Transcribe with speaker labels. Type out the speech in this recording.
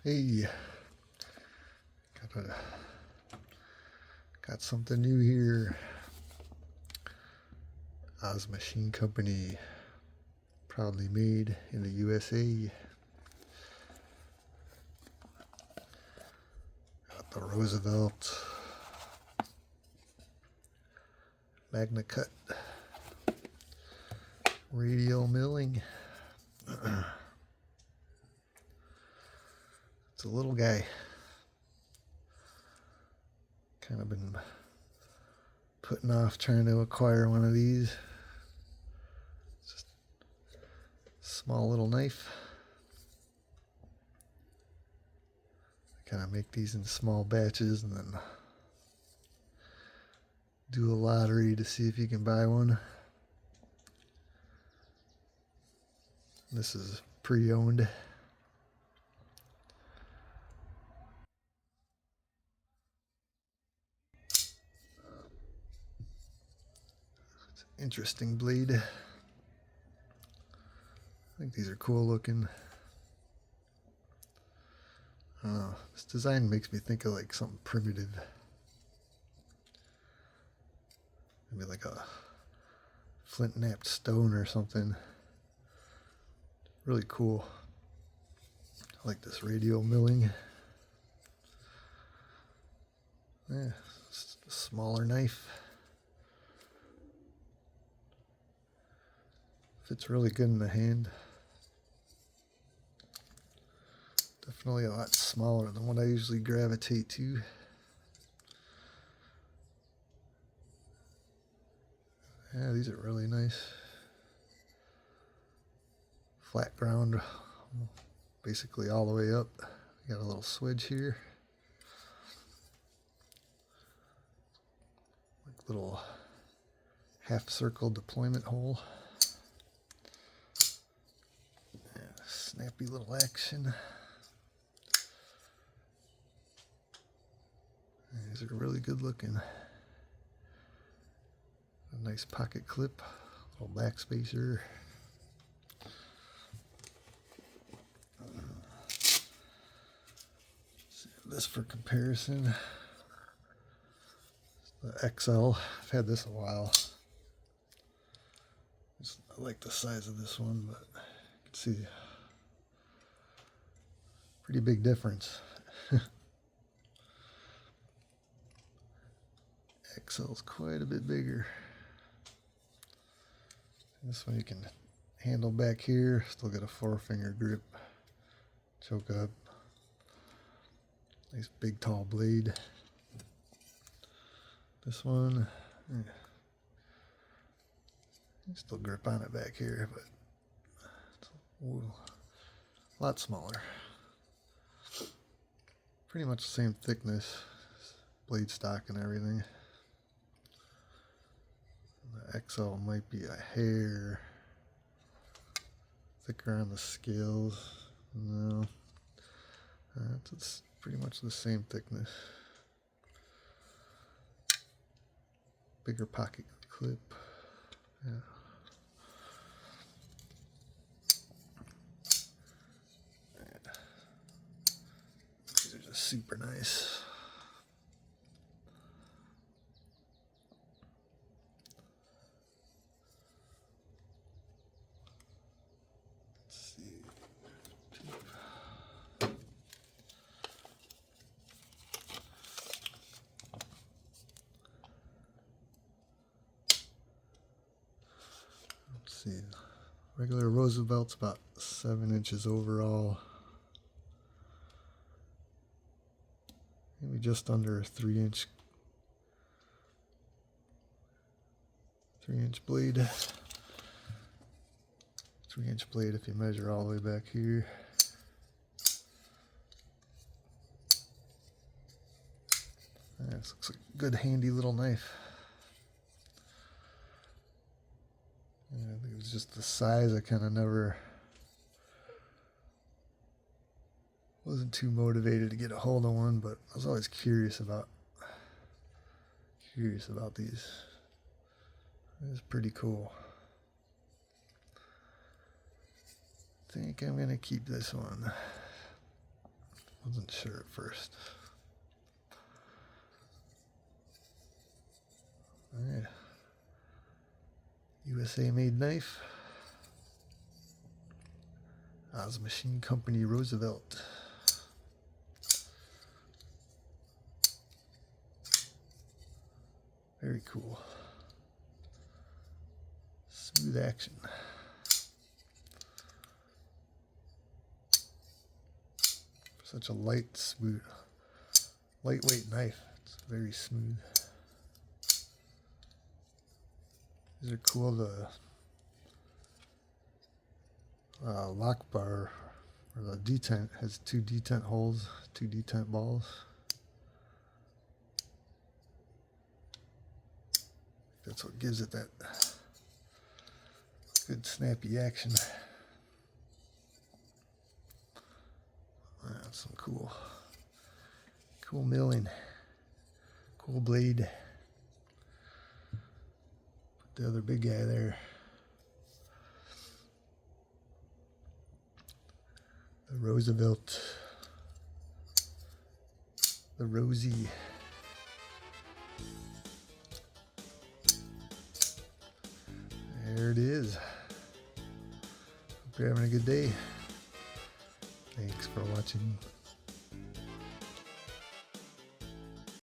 Speaker 1: Hey, got something new here. Oz Machine Company, proudly made in the USA. Got the Roosevelt Magna Cut radial milling. It's a little guy. Kind of been putting off trying to acquire one of these. Just a small little knife. I kind of make these in small batches and then do a lottery to see if you can buy one. This is pre-owned. Interesting blade. I think these are cool looking. I don't know. This design makes me think of like something primitive. Maybe like a flint knapped stone or something. Really cool. I like this radial milling. Yeah, it's a smaller knife. Fits really good in the hand. Definitely a lot smaller than what I usually gravitate to. Yeah, these are really nice. Flat ground, basically all the way up. Got a little swedge here. Like little half circle deployment hole. Snappy little action. These are really good looking. A nice pocket clip, little back spacer. This for comparison. The XL. I've had this a while. I like the size of this one, but you can see pretty big difference. XL's quite a bit bigger. This one you can handle back here. Still got a 4-finger grip. Choke up. Nice big tall blade. This one, still grip on it back here, but it's a lot smaller. Pretty much the same thickness, blade stock and everything. The XL might be a hair thicker on the scales. No, it's pretty much the same thickness. Bigger pocket clip. Yeah. These are just super nice. Let's see. See, regular Roosevelt's about 7 inches overall. Maybe just under a 3-inch blade. 3-inch blade if you measure all the way back here. Yeah, this looks like a good handy little knife. Yeah, I think it was just the size. I kind of never wasn't too motivated to get a hold of one, but I was always curious about these. It's pretty cool. I think I'm gonna keep this one. Wasn't sure at first. Alright. USA made knife. Oz Machine Company Roosevelt. Very cool. Smooth action. Such a lightweight knife. It's very smooth. These are cool. The lock bar, or the detent, has 2 detent holes, 2 detent balls. That's what gives it that good snappy action. That's some cool milling, cool blade. Put the other big guy there. The Roosevelt, the Rosie. There it is. Hope you're having a good day. Thanks for watching.